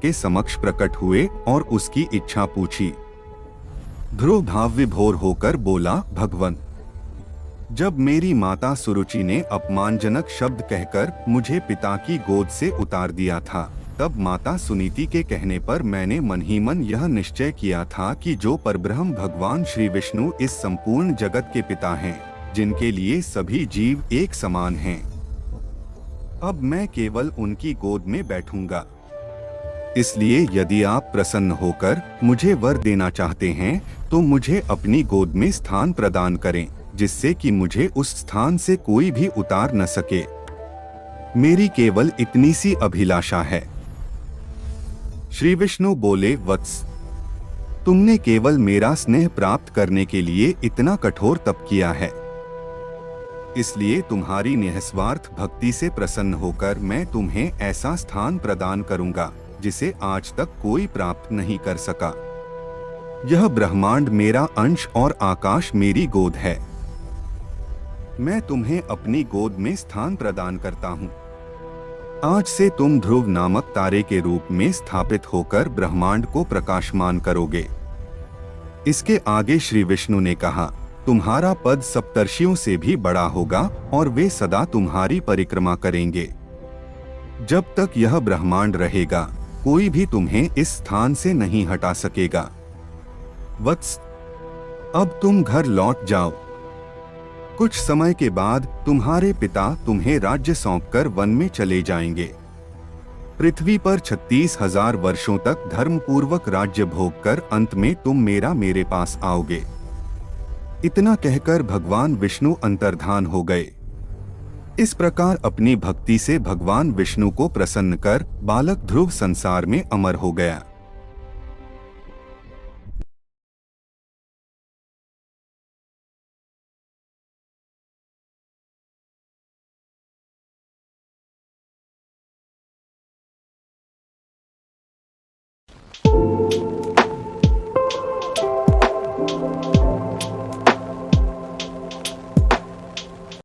के समक्ष प्रकट हुए और उसकी इच्छा पूछी। ध्रुव भाव विभोर होकर बोला, भगवन, जब मेरी माता सुरुचि ने अपमानजनक शब्द कहकर मुझे पिता की गोद से उतार दिया था, तब माता सुनीति के कहने पर मैंने मन ही मन यह निश्चय किया था कि जो परब्रह्म भगवान श्री विष्णु इस संपूर्ण जगत के पिता हैं, जिनके लिए सभी जीव एक समान हैं, अब मैं केवल उनकी गोद में बैठूंगा। इसलिए यदि आप प्रसन्न होकर मुझे वर देना चाहते हैं तो मुझे अपनी गोद में स्थान प्रदान करें, जिससे कि मुझे उस स्थान से कोई भी उतार न सके। मेरी केवल इतनी सी अभिलाषा है। श्री विष्णु बोले, वत्स, तुमने केवल मेरा स्नेह प्राप्त करने के लिए इतना कठोर तप किया है, इसलिए तुम्हारी निस्वार्थ भक्ति से प्रसन्न होकर मैं तुम्हें ऐसा स्थान प्रदान करूंगा जिसे आज तक कोई प्राप्त नहीं कर सका। यह ब्रह्मांड मेरा अंश और आकाश मेरी गोद है। मैं तुम्हें अपनी गोद में स्थान प्रदान करता हूँ। आज से तुम ध्रुव नामक तारे के रूप में स्थापित होकर ब्रह्मांड को प्रकाशमान करोगे। इसके आगे श्री विष्णु ने कहा, तुम्हारा पद सप्तर्षियों से भी बड़ा होगा और वे सदा तुम्हारी परिक्रमा करेंगे। जब तक यह ब्रह्मांड रहेगा कोई भी तुम्हें इस स्थान से नहीं हटा सकेगा। वत्स, अब तुम घर लौट जाओ। कुछ समय के बाद तुम्हारे पिता तुम्हें राज्य सौंपकर वन में चले जाएंगे। पृथ्वी पर 36,000 वर्षों तक धर्मपूर्वक राज्य भोग कर अंत में तुम मेरे पास आओगे। इतना कहकर भगवान विष्णु अंतर्धान हो गए। इस प्रकार अपनी भक्ति से भगवान विष्णु को प्रसन्न कर बालक ध्रुव संसार में अमर हो गया।